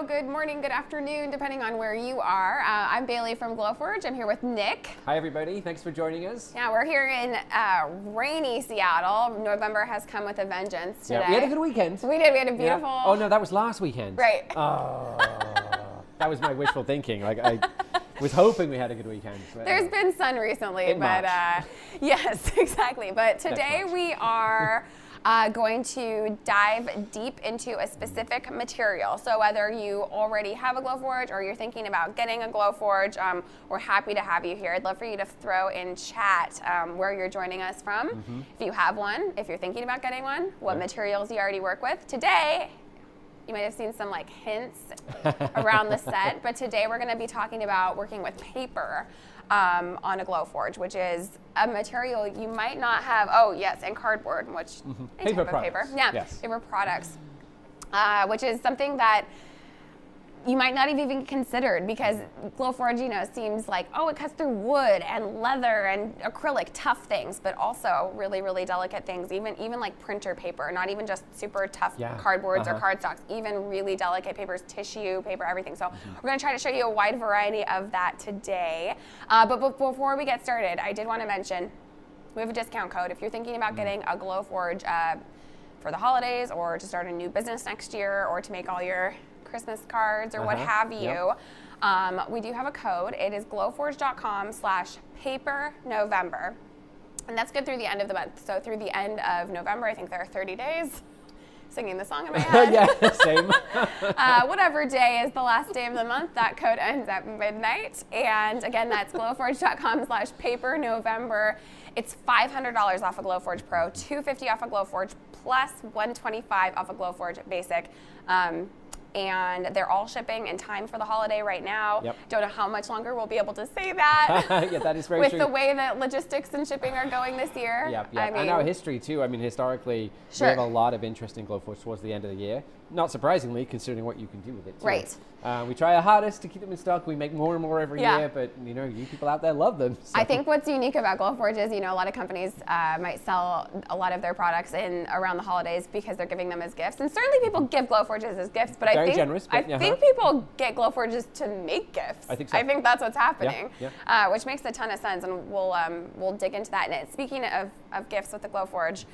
Good morning, good afternoon, depending on where you are. I'm Bailey from Glowforge. I'm here with Nick. Hi, everybody. Thanks for joining us. Yeah, we're here in rainy Seattle. November has come with a vengeance today. Yeah, we had a good weekend. We did. We had a beautiful... Yeah. Oh, no, that was last weekend. Right. Oh, that was my wishful thinking. Like, I was hoping we had a good weekend. There's been sun recently, but yes, exactly. But today we are... going to dive deep into a specific material. So whether you already have a Glowforge or you're thinking about getting a Glowforge, we're happy to have you here. I'd love for you to throw in chat where you're joining us from. If you have one, if you're thinking about getting one, what materials you already work with. Today, you might have seen some like hints around the set, but today we're gonna be talking about working with paper on a Glowforge, which is a material you might not have. Oh yes, and cardboard, which paper products. Paper, yeah, yes. Paper products, which is something that you might not have even considered because Glowforge, you know, seems like, oh, it cuts through wood and leather and acrylic, tough things, but also really, really delicate things, even like printer paper, not even just super tough cardboards or cardstocks, even really delicate papers, tissue paper, everything. So we're gonna try to show you a wide variety of that today. But before we get started, I did wanna mention, we have a discount code. If you're thinking about getting a Glowforge for the holidays or to start a new business next year or to make all your Christmas cards or what have you, we do have a code. It is glowforge.com/papernovember, and that's good through the end of the month. So through the end of November, I think there are 30 days. Singing the song in my head. Yeah, same. Whatever day is the last day of the month, that code ends at midnight. And again, that's glowforge.com/papernovember. It's $500 off a Glowforge Pro, $250 off a Glowforge plus $125 off a Glowforge Basic. And they're all shipping in time for the holiday right now. Don't know how much longer we'll be able to say that. Yeah, that is very with true. The way that logistics and shipping are going this year. I mean, and our history too. I mean, historically, we have a lot of interest in Glowforge towards the end of the year. Not surprisingly, considering what you can do with it too. Right. We try our hardest to keep them in stock. We make more and more every year, but you know, you people out there love them. So. I think what's unique about Glowforge is, you know, a lot of companies might sell a lot of their products in around the holidays because they're giving them as gifts, and certainly people give Glowforges as gifts. But very generous. But, I think people get Glowforges to make gifts. I think so. I think that's what's happening, which makes a ton of sense, and we'll dig into that. And speaking of gifts with the Glowforge.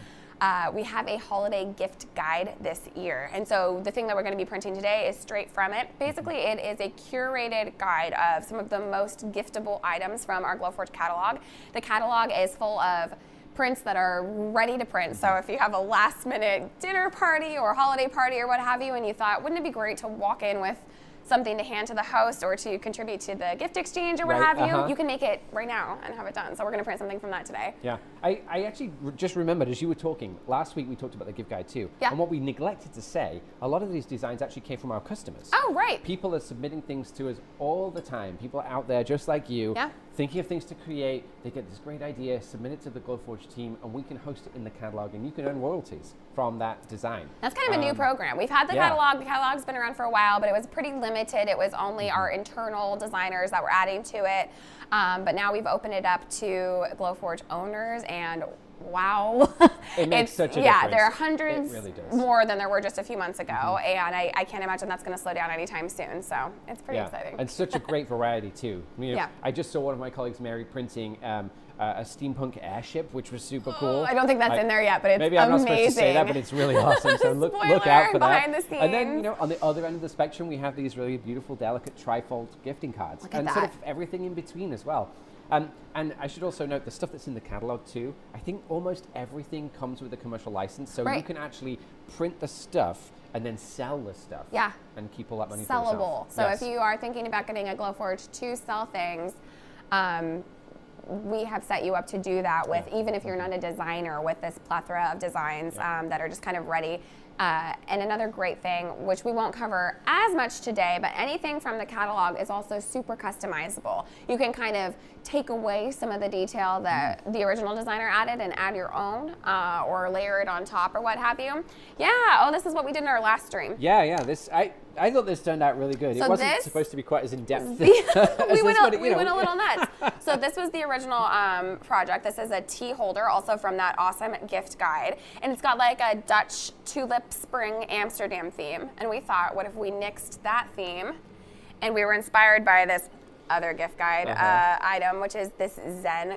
We have a holiday gift guide this year. And so the thing that we're going to be printing today is straight from it. Basically, it is a curated guide of some of the most giftable items from our Glowforge catalog. The catalog is full of prints that are ready to print. So if you have a last minute dinner party or holiday party or what have you, and you thought, wouldn't it be great to walk in with something to hand to the host or to contribute to the gift exchange or what have you, you can make it right now and have it done. So we're going to print something from that today. Yeah, I actually just remembered as you were talking, last week we talked about the gift guide too. Yeah. And what we neglected to say, a lot of these designs actually came from our customers. Oh, right. People are submitting things to us all the time. People are out there just like you, thinking of things to create. They get this great idea, submit it to the Glowforge team, and we can host it in the catalog, and you can earn royalties from that design. That's kind of a new program. We've had the catalog. The catalog's been around for a while, but it was pretty limited. It was only our internal designers that were adding to it. But now we've opened it up to Glowforge owners, and wow. It makes such a difference. Yeah, there are hundreds really more than there were just a few months ago, and I can't imagine that's going to slow down anytime soon. So it's pretty exciting. And such a great variety too. I mean, I just saw one of my colleagues, Mary, printing a steampunk airship, which was super cool. I don't think that's in there yet, but it's maybe I'm amazing. not supposed to say that, but it's really awesome. So look out for that. Behind the scenes. And then, you know, on the other end of the spectrum, we have these really beautiful, delicate trifold gifting cards, and sort of everything in between as well. And I should also note the stuff that's in the catalog too. I think almost everything comes with a commercial license, so you can actually print the stuff and then sell the stuff. Yeah. And keep all that money for yourself. Sellable. So if you are thinking about getting a Glowforge to sell things, we have set you up to do that with, even if you're not a designer, with this plethora of designs that are just kind of ready. And another great thing, which we won't cover as much today, but anything from the catalog is also super customizable. You can kind of take away some of the detail that the original designer added and add your own, or layer it on top or what have you. Yeah, oh, this is what we did in our last stream. Yeah, I thought this turned out really good. So it wasn't supposed to be quite as in-depth. We went a little nuts. So this was the original project. This is a tea holder, also from that awesome gift guide. And it's got like a Dutch tulip spring Amsterdam theme. And we thought, what if we nixed that theme? And we were inspired by this other gift guide item, which is this Zen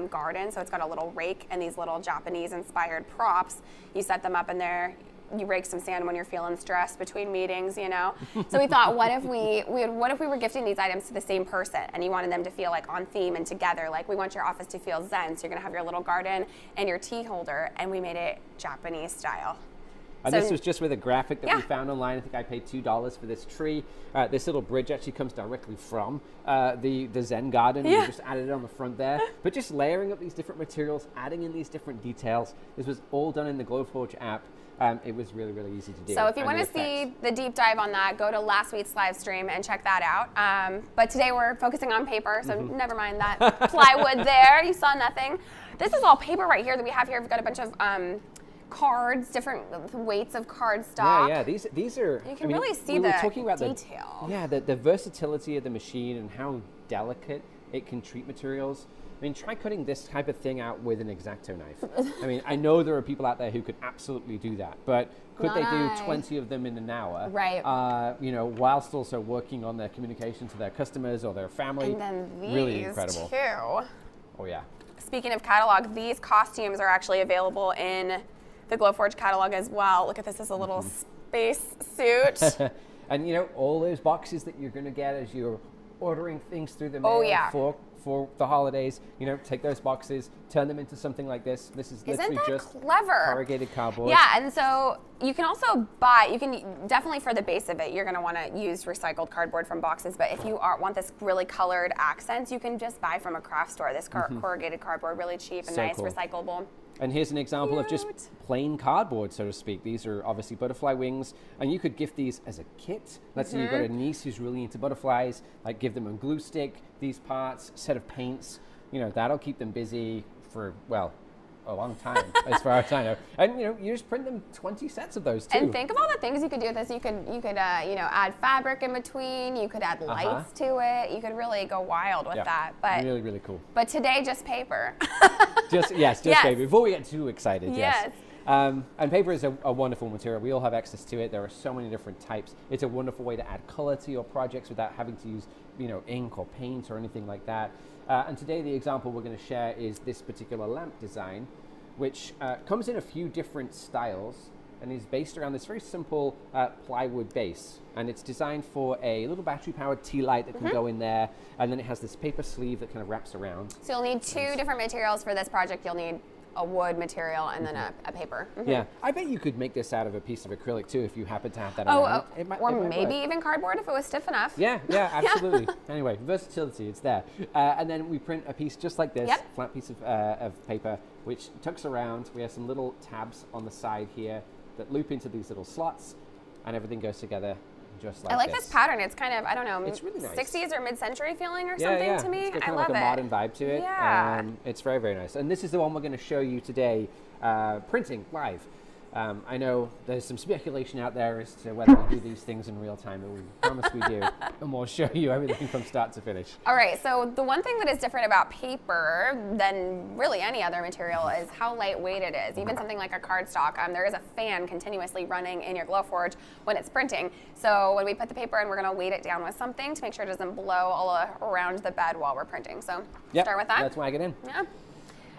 garden. So it's got a little rake and these little Japanese-inspired props. You set them up in there. You rake some sand when you're feeling stressed between meetings, you know. So we thought, what if we were gifting these items to the same person, and you wanted them to feel like on theme and together? Like, we want your office to feel Zen, so you're gonna have your little garden and your tea holder, and we made it Japanese style. And this was just with a graphic that we found online. I think I paid $2 for this tree. This little bridge actually comes directly from the Zen garden. We just added it on the front there. But just layering up these different materials, adding in these different details. This was all done in the Glowforge app. It was really, really easy to do. So if you want to see the deep dive on that, go to last week's live stream and check that out. But today we're focusing on paper, so never mind that plywood there. You saw nothing. This is all paper right here that we have here. We've got a bunch of cards, different weights of cardstock. Yeah. These are. You can really see the detail. The versatility of the machine and how delicate it can treat materials. I mean, try cutting this type of thing out with an X-Acto knife. I mean, I know there are people out there who could absolutely do that, but could they do 20 of them in an hour? Right. You know, whilst also working on their communication to their customers or their family. And then these really incredible. too. Oh yeah. Speaking of catalog, these costumes are actually available in the Glowforge catalog as well. Look at this as a little space suit. And you know, all those boxes that you're going to get as you're ordering things through the mail for the holidays, you know, take those boxes, turn them into something like this. This is literally just clever corrugated cardboard. Yeah, and so you can also buy, you can definitely, for the base of it, you're going to want to use recycled cardboard from boxes, but if you want this really colored accents, you can just buy from a craft store this corrugated cardboard, really cheap and nice, recyclable. And here's an example of just plain cardboard, so to speak. These are obviously butterfly wings, and you could gift these as a kit. Let's say you've got a niece who's really into butterflies, like give them a glue stick, these parts, set of paints. You know, that'll keep them busy for, well, a long time, as far as I know. And you know, you just print them 20 sets of those too. And think of all the things you could do with this. You could you know, add fabric in between. You could add lights to it. You could really go wild with that. But really, really cool. But today, just paper. just paper. Before we get too excited, yes. And paper is a wonderful material. We all have access to it. There are so many different types. It's a wonderful way to add color to your projects without having to use, you know, ink or paint or anything like that. And today the example we're going to share is this particular lamp design, which comes in a few different styles and is based around this very simple plywood base. And it's designed for a little battery-powered tea light that can go in there, and then it has this paper sleeve that kind of wraps around. So you'll need two different materials for this project. You'll need a wood material and then a paper. Yeah, I bet you could make this out of a piece of acrylic too if you happen to have that around. Or maybe even cardboard if it was stiff enough. Yeah, absolutely. Anyway, versatility, it's there. And then we print a piece just like this, flat piece of paper, which tucks around. We have some little tabs on the side here that loop into these little slots, and everything goes together just like this. I like this pattern. It's kind of, I don't know, it's really nice. 60s or mid-century feeling or something to me. It's got I kind love of like a modern vibe to it. Yeah. It's very, very nice. And this is the one we're going to show you today, printing live. I know there's some speculation out there as to whether we do these things in real time, but we promise we do, and we'll show you everything from start to finish. All right, so the one thing that is different about paper than really any other material is how lightweight it is. Even something like a cardstock, there is a fan continuously running in your Glowforge when it's printing. So when we put the paper in, we're gonna weight it down with something to make sure it doesn't blow all around the bed while we're printing. So start with that. Let's wag it in. Yeah.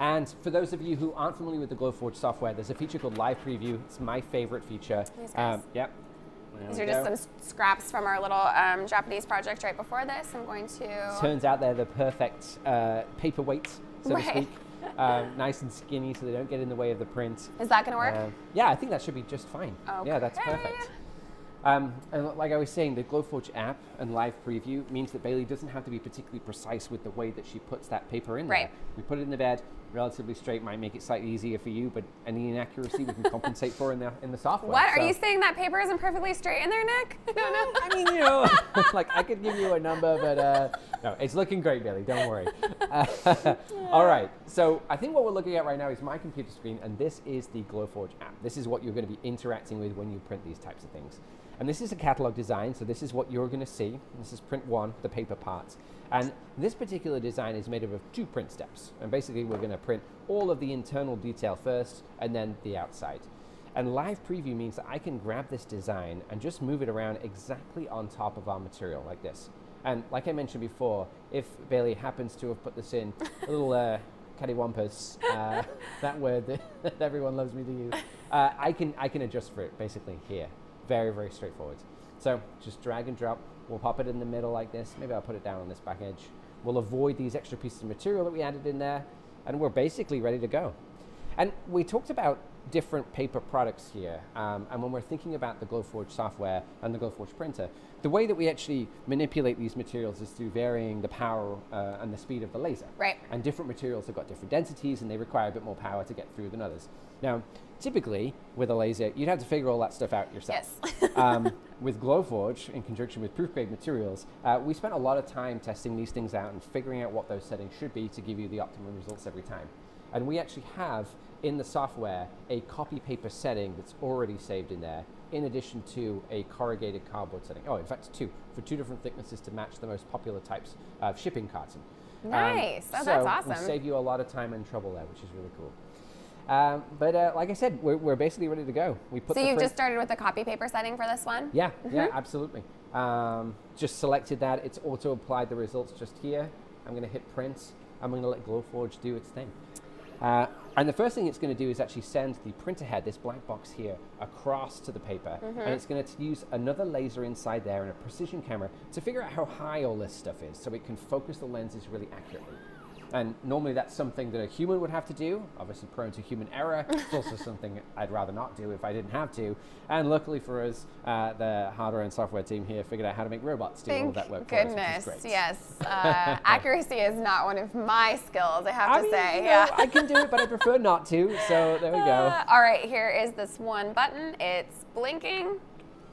And for those of you who aren't familiar with the Glowforge software, there's a feature called Live Preview. It's my favorite feature. Yep. These are just some scraps from our little Japanese project right before this. I'm going to... Turns out they're the perfect paperweights, so to speak. Nice and skinny so they don't get in the way of the print. Is that going to work? Yeah, I think that should be just fine. Okay. Yeah, that's perfect. And like I was saying, the Glowforge app and Live Preview means that Bailey doesn't have to be particularly precise with the way that she puts that paper in there. We put it in the bed, relatively straight, might make it slightly easier for you, but any inaccuracy we can compensate for in the software. What? Are you saying that paper isn't perfectly straight in there, Nick? I don't know. I mean, like I could give you a number, but no, it's looking great, Bailey, don't worry. All right, so I think what we're looking at right now is my computer screen, and this is the Glowforge app. This is what you're going to be interacting with when you print these types of things. And this is a catalog design, so this is what you're going to see. This is print 1, the paper parts. And this particular design is made up of 2 print steps. And basically, we're going to print all of the internal detail first, and then the outside. And Live Preview means that I can grab this design and just move it around exactly on top of our material, like this. And like I mentioned before, if Bailey happens to have put this in, a little cattywampus, that word that everyone loves me to use, I can adjust for it, basically, here. Very, very straightforward. So just drag and drop. We'll pop it in the middle like this. Maybe I'll put it down on this back edge. We'll avoid these extra pieces of material that we added in there, and we're basically ready to go. And we talked about different paper products here, and when we're thinking about the Glowforge software and the Glowforge printer, the way that we actually manipulate these materials is through varying the power and the speed of the laser. And different materials have got different densities, and they require a bit more power to get through than others. Now, typically, with a laser, you'd have to figure all that stuff out yourself. With Glowforge, in conjunction with proof-grade materials, we spent a lot of time testing these things out and figuring out what those settings should be to give you the optimum results every time. And we actually have, in the software, a copy paper setting that's already saved in there, in addition to a corrugated cardboard setting. Oh, in fact, 2, for 2 different thicknesses to match the most popular types of shipping carton. Nice. So that's awesome. We save you a lot of time and trouble there, which is really cool. But like I said, we're basically ready to go. So you've just started with the copy paper setting for this one? Yeah, yeah, absolutely. Just selected that. It's auto-applied the results just here. I'm going to hit print. I'm going to let Glowforge do its thing. And the first thing it's going to do is actually send the printer head, this black box here, across to the paper. And it's going to use another laser inside there and a precision camera to figure out how high all this stuff is so it can focus the lenses really accurately. And normally that's something that a human would have to do, obviously prone to human error. It's also something I'd rather not do if I didn't have to. And luckily for us, the hardware and software team here figured out how to make robots do all of that work for us, which is great. Yes. Accuracy is not one of my skills, I have to say. Yeah. I can do it, but I prefer not to, so there we go. All right, here is this one button. It's blinking,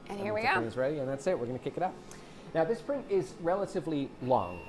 and here we go. It's ready, and that's it. We're going to kick it up. Now, this print is relatively long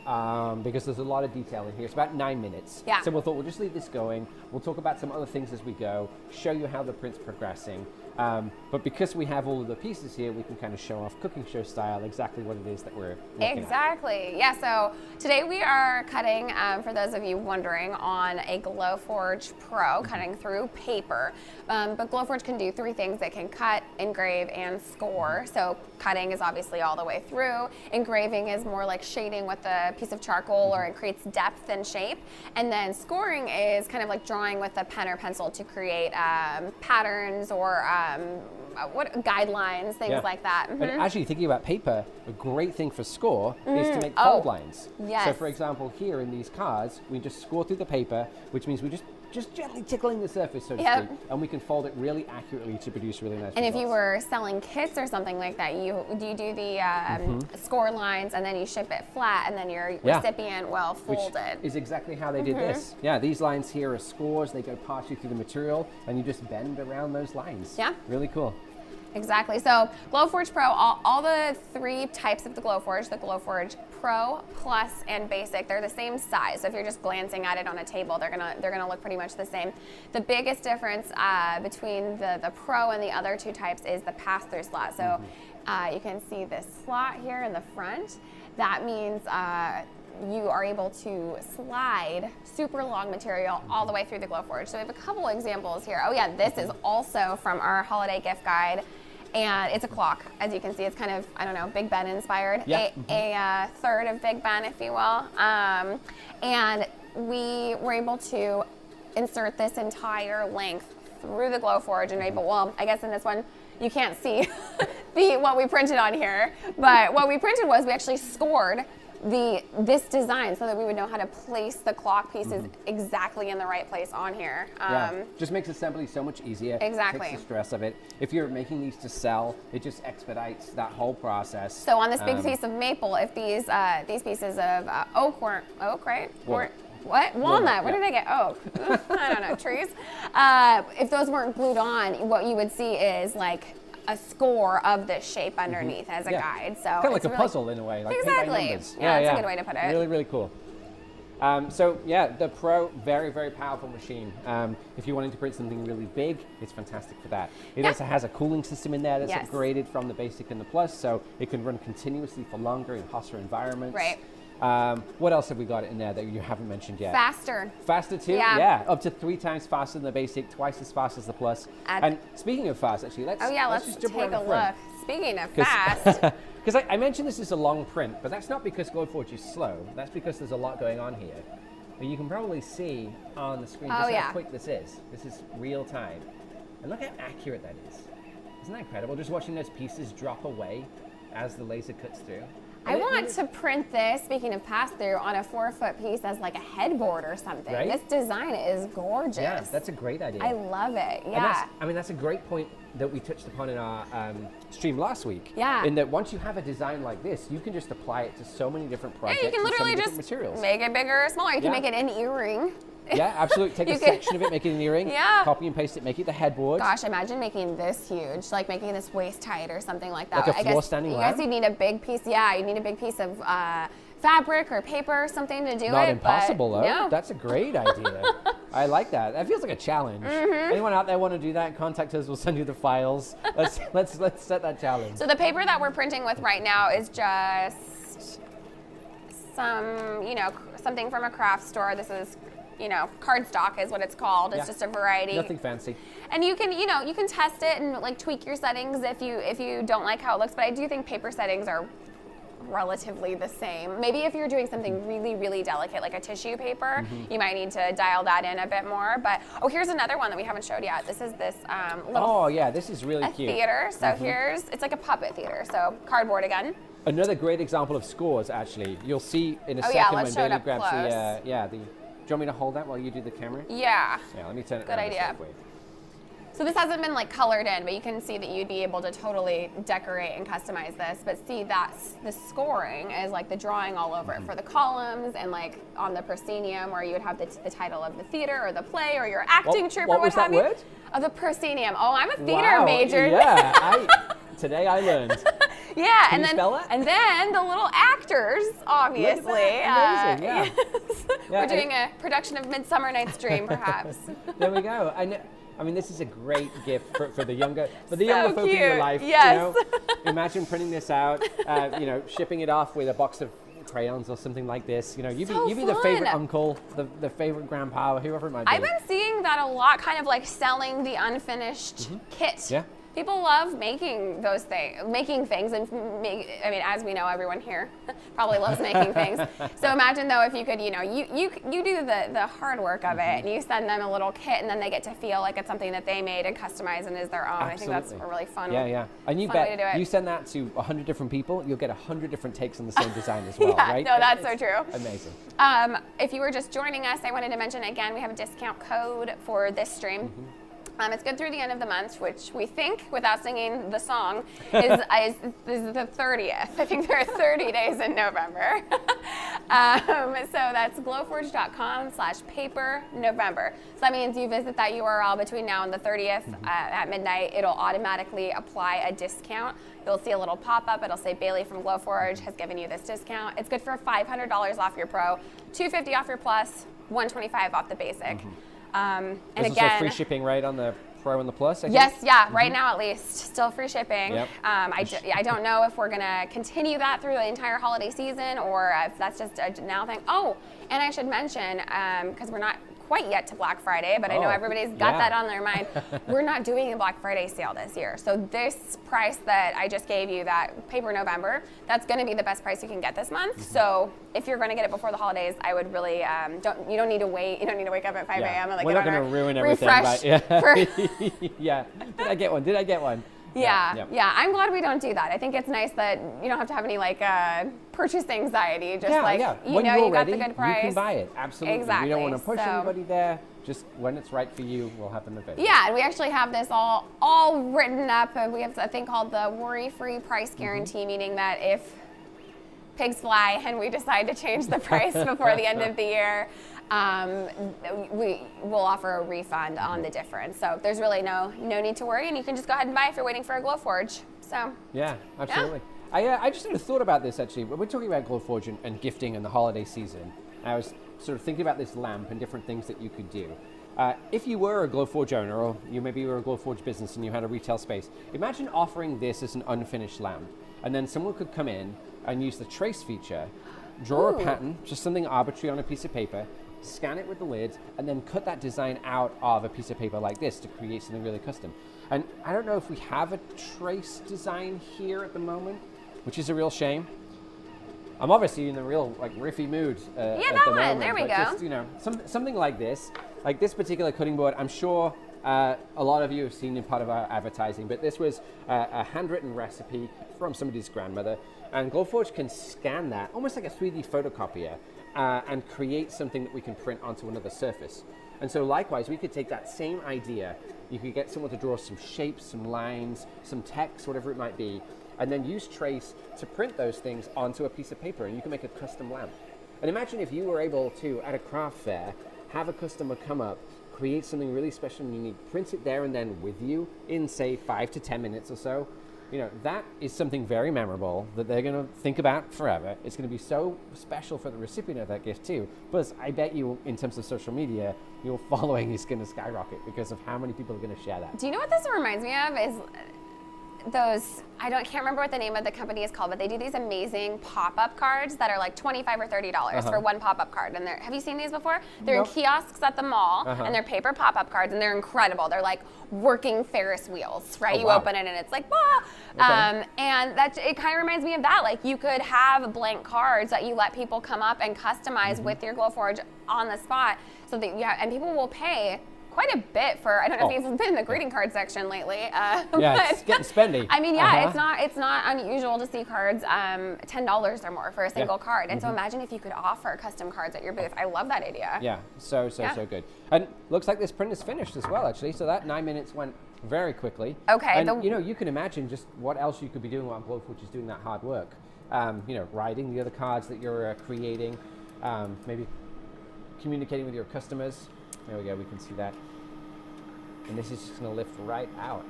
because there's a lot of detail in here. It's about 9 minutes. So we thought we'll just leave this going. We'll talk about some other things as we go, show you how the print's progressing. But because we have all of the pieces here, we can kind of show off cooking show style exactly what it is that we're looking at. Yeah, so today we are cutting, for those of you wondering, on a Glowforge Pro, cutting through paper. But Glowforge can do 3 things. It can cut, engrave, and score. So cutting is obviously all the way through. Engraving is more like shading with a piece of charcoal, or it creates depth and shape. And then scoring is kind of like drawing with a pen or pencil to create patterns or guidelines, things like that. And actually, thinking about paper, a great thing for score is to make fold lines. So for example, here in these cards, we just score through the paper, which means we just gently tickling the surface, so to speak, and we can fold it really accurately to produce really nice results. If you were selling kits or something like that, you do the score lines, and then you ship it flat, and then your recipient will fold it. Which is exactly how they did this. Yeah, these lines here are scores. They go partially through the material, and you just bend around those lines. Yeah. Really cool. Exactly. So Glowforge Pro, all the 3 types of the Glowforge, the Glowforge Pro, Plus, and Basic, they're the same size. So if you're just glancing at it on a table, they're gonna look pretty much the same. The biggest difference between the Pro and the other 2 types is the pass-through slot. So you can see this slot here in the front. That means you are able to slide super long material all the way through the Glowforge. So we have a couple examples here. Oh yeah, this is also from our holiday gift guide, and it's a clock. As you can see, it's kind of, I don't know, Big Ben inspired. Yeah. A third of Big Ben, if you will. And we were able to insert this entire length through the Glowforge and able, well, I guess in this one, you can't see what we printed on here, but what we printed was we actually scored this design so that we would know how to place the clock pieces exactly in the right place on here. Just makes assembly so much easier. Exactly. Takes the stress of it. If you're making these to sell, it just expedites that whole process. So on this big piece of maple, if these pieces of oak, right? What? Walnut. Where did I get oak? I don't know, trees. If those weren't glued on, what you would see is like a score of this shape underneath as a guide. So kind of like a puzzle in a way. Like exactly. Yeah, that's a good way to put it. Really, really cool. So yeah, the Pro, very, very powerful machine. If you're wanting to print something really big, it's fantastic for that. It also has a cooling system in there that's upgraded from the Basic and the Plus, so it can run continuously for longer in hotter environments. Right. What else have we got in there that you haven't mentioned yet? Faster. Faster too? Yeah. Up to 3 times faster than the Basic, twice as fast as the Plus. And speaking of fast, actually, let's just jump take around a look. Speaking of fast. Because I mentioned this is a long print, but that's not because Glowforge is slow. That's because there's a lot going on here. But you can probably see on the screen just how quick this is. This is real time. And look how accurate that is. Isn't that incredible? Just watching those pieces drop away as the laser cuts through. I want to print this, speaking of pass-through, on a 4-foot piece as like a headboard or something. Right? This design is gorgeous. Yeah, that's a great idea. I love it, yeah. That's a great point that we touched upon in our stream last week. Yeah. In that once you have a design like this, you can just apply it to so many different projects. Yeah, you can literally and so many just materials. make it bigger or smaller. You can make it an earring. Yeah, absolutely. Take a section of it, make it an earring, copy and paste it, make it the headboard. Gosh, imagine making this huge, like making this waist tight or something like that. Like a floor standing lamp? I guess you need a big piece, you need a big piece of fabric or paper or something to do it. Not impossible though. No. That's a great idea. I like that. That feels like a challenge. Anyone out there want to do that? Contact us. We'll send you the files. Let's set that challenge. So the paper that we're printing with right now is just some, something from a craft store. This is, cardstock is what it's called. It's just a variety. Nothing fancy. And you can, you can test it and like tweak your settings if you don't like how it looks. But I do think paper settings are relatively the same. Maybe if you're doing something really, really delicate, like a tissue paper, you might need to dial that in a bit more. But here's another one that we haven't showed yet. This is this little. This is really cute. Theater. So it's like a puppet theater. So cardboard again. Another great example of scores, actually. You'll see in a second when Bailey grabs the. Do you want me to hold that while you do the camera? Yeah. Yeah, let me turn it Good idea. So this hasn't been like colored in, but you can see that you'd be able to totally decorate and customize this. But see, the scoring is like the drawing all over it for the columns and like on the proscenium where you would have the title of the theater or the play or your acting troupe or what have you. What was that word? Of the proscenium. Oh, I'm a theater major. Yeah, today I learned. Yeah, Can you spell that? And then the little actors, obviously. Amazing, yeah. Yes. We're doing a production of Midsummer Night's Dream, perhaps. There we go. I mean, this is a great gift for the younger folk in your life. Yes. Imagine printing this out, shipping it off with a box of crayons or something like this. You be the favorite uncle, the favorite grandpa, whoever it might be. I've been seeing that a lot, kind of like selling the unfinished kit. Yeah. People love making those things, and as we know, everyone here probably loves making things. So imagine though if you could, you do the hard work of it, and you send them a little kit, and then they get to feel like it's something that they made and customized and is their own. Absolutely. I think that's a really fun. Yeah. And you way to do it. You send that to 100 different people, you'll get 100 different takes on the same design as well, right? No, that's so true. Amazing. If you were just joining us, I wanted to mention again, we have a discount code for this stream. It's good through the end of the month, which we think, without singing the song, is the 30th. I think there are 30 days in November. So that's glowforge.com/paper-November. So that means you visit that URL between now and the 30th at midnight. It'll automatically apply a discount. You'll see a little pop-up. It'll say Bailey from Glowforge has given you this discount. It's good for $500 off your Pro, $250 off your Plus, $125 off the basic. And There's again, also free shipping, right, on the Pro and the Plus? I yes, think? yeah, right now at least, still free shipping. Yep. I don't know if we're gonna continue that through the entire holiday season or if that's just a now thing. Oh, and I should mention, because we're not quite yet to Black Friday, but I know everybody's got that on their mind. We're not doing a Black Friday sale this year. So this price that I just gave you, that Paper November, that's gonna be the best price you can get this month. So if you're gonna get it before the holidays, I would really, you don't need to wait. You don't need to wake up at 5 a.m. and like, we're not gonna ruin everything. Refresh Yeah, did I get one? Did I get one? Yeah. I'm glad we don't do that. I think it's nice that you don't have to have any like purchase anxiety. Just you know, you got the good price. You can buy it. Absolutely. Exactly. We don't want to push anybody there. Just when it's right for you, we'll have them available. Yeah, and we actually have this all written up. We have a thing called the worry-free price guarantee, meaning that if pigs fly and we decide to change the price before the end of the year, we will offer a refund on the difference. So there's really no need to worry, and you can just go ahead and buy if you're waiting for a Glowforge. So yeah, absolutely. Yeah. I just sort of thought about this actually. We're talking about Glowforge and gifting in the holiday season. I was sort of thinking about this lamp and different things that you could do. If you were a Glowforge owner, or maybe you were a Glowforge business and you had a retail space, imagine offering this as an unfinished lamp, and then someone could come in and use the trace feature, draw a pattern, just something arbitrary on a piece of paper, scan it with the lid, and then cut that design out of a piece of paper like this to create something really custom. And I don't know if we have a trace design here at the moment, which is a real shame. I'm obviously in a real like riffy mood at the moment. There we go. Just, something like this particular cutting board, I'm sure a lot of you have seen in part of our advertising, but this was a handwritten recipe from somebody's grandmother, and Glowforge can scan that almost like a 3D photocopier and create something that we can print onto another surface. And so likewise, we could take that same idea, you could get someone to draw some shapes, some lines, some text, whatever it might be, and then use trace to print those things onto a piece of paper, and you can make a custom lamp. And imagine if you were able to, at a craft fair, have a customer come up, create something really special and unique, print it there and then with you in, say, 5 to 10 minutes or so. That is something very memorable that they're going to think about forever. It's going to be so special for the recipient of that gift too. Plus, I bet you, in terms of social media, your following is going to skyrocket because of how many people are going to share that. Do you know what this reminds me of? Is those, can't remember what the name of the company is called, but they do these amazing pop-up cards that are like $25 or $30 for one pop-up card. And have you seen these before? They're in kiosks at the mall, and they're paper pop-up cards, and they're incredible. They're like working Ferris wheels, right? You open it and it's like, and it kind of reminds me of that. Like, you could have blank cards that you let people come up and customize with your Glowforge on the spot, so that and people will pay quite a bit for, I don't know if you've been in the greeting card section lately. It's getting spendy. I mean, it's not unusual to see cards $10 or more for a single card. And so imagine if you could offer custom cards at your booth. I love that idea. Yeah, so good. And looks like this print is finished as well, actually. So that 9 minutes went very quickly. Okay. And you can imagine just what else you could be doing while Glowforge is doing that hard work. Writing the other cards that you're creating, maybe communicating with your customers. There we go, we can see that. And this is just going to lift right out.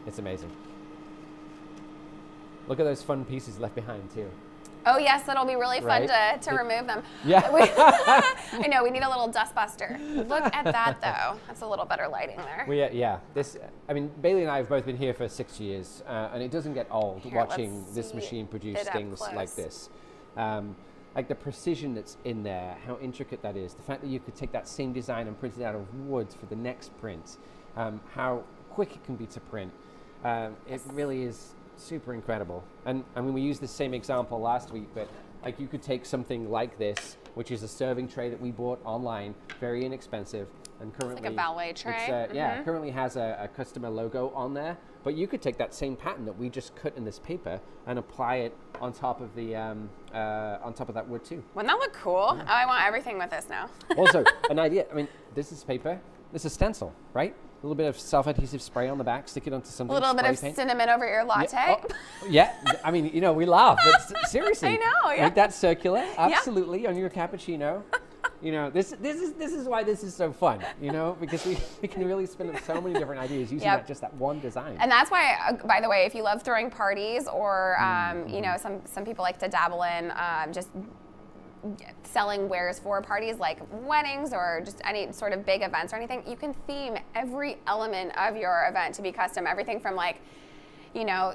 It's amazing. Look at those fun pieces left behind too. Oh yes, it'll be really fun to remove them. Yeah. I know, we need a little dust buster. Look at that though. That's a little better lighting there. Bailey and I have both been here for 6 years, and it doesn't get old watching this machine produce things like this. Like the precision that's in there, how intricate that is, the fact that you could take that same design and print it out of wood for the next print, how quick it can be to print. It really is super incredible. And I mean, we used the same example last week, but like you could take something like this, which is a serving tray that we bought online, very inexpensive, and currently it's like a ballet tray. Currently has a customer logo on there. But you could take that same pattern that we just cut in this paper and apply it on top of the on top of that wood too. Wouldn't that look cool? Yeah. Oh, I want everything with this now. Also, an idea. I mean, this is paper. It's a stencil, right? A little bit of self-adhesive spray on the back, stick it onto something. A little bit of cinnamon over your latte. Yeah, I mean, you know, we laugh, but seriously. I know, yeah. Make that circular, absolutely, on your cappuccino. You know, this is why this is so fun, you know, because we can really spin up so many different ideas using just that one design. And that's why, by the way, if you love throwing parties or, you know, some people like to dabble in just selling wares for parties like weddings or just any sort of big events or anything, you can theme every element of your event to be custom. Everything from like, you know,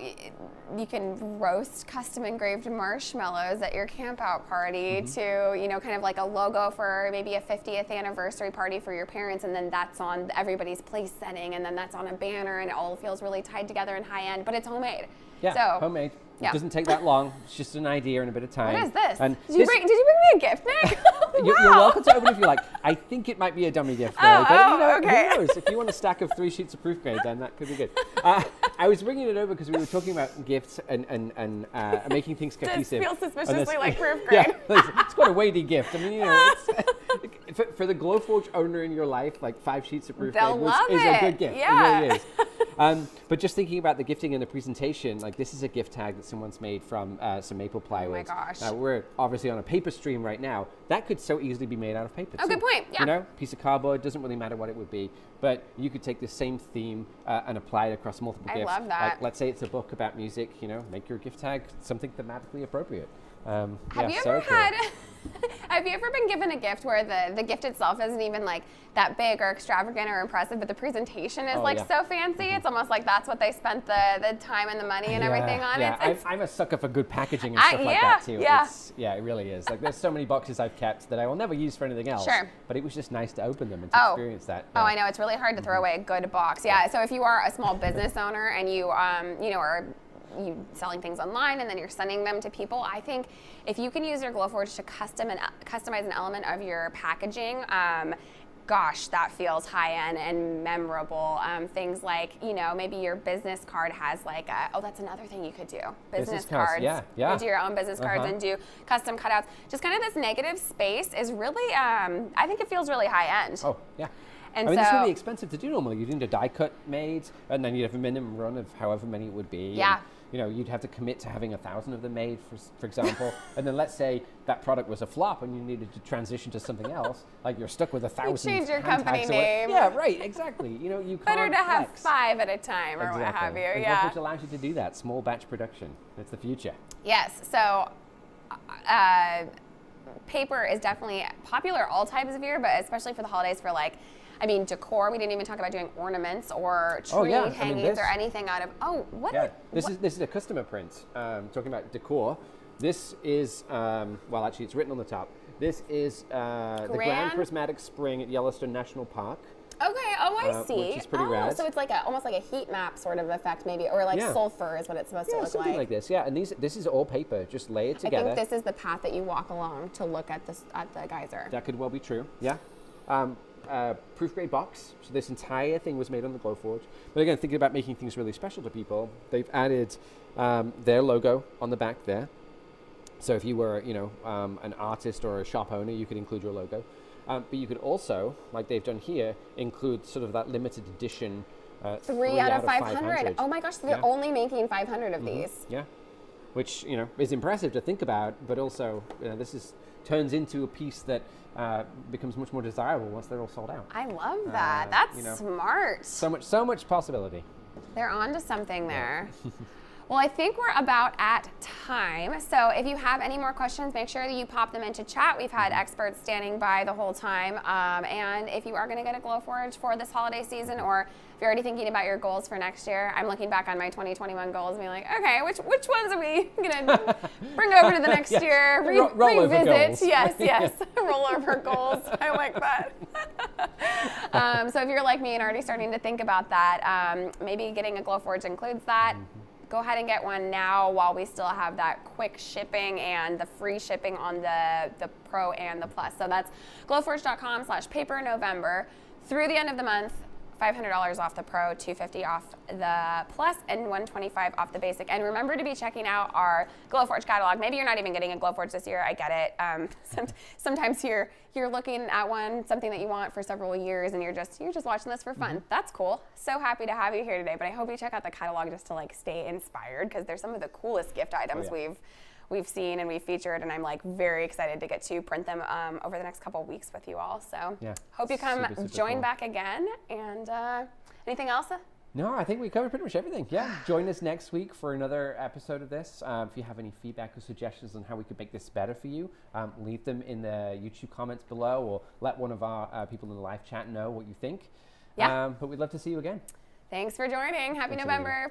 you can roast custom engraved marshmallows at your camp out party to, you know, kind of like a logo for maybe a 50th anniversary party for your parents, and then that's on everybody's place setting, and then that's on a banner, and it all feels really tied together and high end, but it's homemade. Yeah, so, homemade. It doesn't take that long. It's just an idea and a bit of time. What is this? And did you bring me a gift, Nick? Wow. You're welcome to open it if you like. I think it might be a dummy gift, though. But you know, okay. Who knows? If you want a stack of 3 sheets of proof grade, then that could be good. I was bringing it over because we were talking about gifts and making things cohesive. It feels suspiciously like proof grade. It's quite a weighty gift. I mean, you know, it's, for the Glowforge owner in your life, like 5 sheets of proof grade is a good gift. Yeah. It really is. But just thinking about the gifting and the presentation, like this is a gift tag that someone's made from some maple plywood. Oh my gosh. Now we're obviously on a paper stream right now. That could so easily be made out of paper. Oh, good point. Yeah. You know, piece of cardboard, doesn't really matter what it would be, but you could take the same theme and apply it across multiple gifts. I love that. Like, let's say it's a book about music, you know, make your gift tag something thematically appropriate. Have you ever have you ever been given a gift where the gift itself isn't even like that big or extravagant or impressive, but the presentation is so fancy? It's almost like that's what they spent the time and the money and everything on. Yeah, I'm a sucker for good packaging and stuff like that too. Yeah. It really is. Like there's so many boxes I've kept that I will never use for anything else. Sure. But it was just nice to open them and to experience that. Oh, I know. It's really hard to throw away a good box. Yeah. So if you are a small business owner and you you know, are selling things online and then you're sending them to people, I think if you can use your Glowforge to customize an element of your packaging, gosh, that feels high-end and memorable. Things like, you know, maybe your business card has like that's another thing you could do. Business cards. Yeah. You do your own business cards and do custom cutouts. Just kind of this negative space is really, I think it feels really high-end. Oh, yeah. And I mean, it's really expensive to do normally. You'd need a die cut made, and then you'd have a minimum run of however many it would be. Yeah. And, you know, you'd have to commit to having 1,000 of them made, for example. And then let's say that product was a flop and you needed to transition to something else. Like you're stuck with 1,000. You change your company name. Yeah, right, exactly. You know, you can't better to have flex. 5 at a time or what have you. And Yeah. Glowforge allows you to do that, small batch production. It's the future. Yes. So paper is definitely popular all types of year, but especially for the holidays for like, I mean, decor. We dn't even talk about doing ornaments or tree hangings or anything out of. This is a customer print. Talking about decor. This is well, actually, it's written on the top. This is the Grand Prismatic Spring at Yellowstone National Park. Okay. Oh, I see. Which is pretty rad. So it's like almost like a heat map sort of effect, maybe, or like sulfur is what it's supposed to look something like this. Yeah, and this is all paper, just layered together. I think this is the path that you walk along to look at the geyser. That could well be true. Yeah. Proof grade box. So this entire thing was made on the Glowforge. But again, thinking about making things really special to people, they've added their logo on the back there. So if you were, you know, an artist or a shop owner, you could include your logo. But you could also, like they've done here, include sort of that limited edition 3 out of 500. Oh my gosh, so they're only making 500 of these. Yeah, which, you know, is impressive to think about, but also, you know, this turns into a piece that becomes much more desirable once they're all sold out. I love that. That's smart. So much possibility. They're onto something there. Well, I think we're about at time. So if you have any more questions, make sure that you pop them into chat. We've had experts standing by the whole time. And if you are going to get a Glowforge for this holiday season, or if you're already thinking about your goals for next year, I'm looking back on my 2021 goals and being like, okay, which ones are we going to bring over to the next year? Revisit. Yes. Rollover goals. I like that. So if you're like me and already starting to think about that, maybe getting a Glowforge includes that. Go ahead and get one now while we still have that quick shipping and the free shipping on the Pro and the Plus. So that's glowforge.com/papernovember through the end of the month $500 off the Pro, $250 off the Plus, and $125 off the Basic. And remember to be checking out our Glowforge catalog. Maybe you're not even getting a Glowforge this year. I get it. Sometimes you're looking at something that you want for several years, and you're just watching this for fun. That's cool. So happy to have you here today. But I hope you check out the catalog just to like stay inspired, because there's some of the coolest gift items we've seen and we've featured, and I'm like very excited to get to print them over the next couple of weeks with you all. So hope you come join back again. And anything else? No, I think we covered pretty much everything. Yeah, join us next week for another episode of this. If you have any feedback or suggestions on how we could make this better for you, leave them in the YouTube comments below, or let one of our people in the live chat know what you think. But we'd love to see you again. Thanks for joining. Happy November.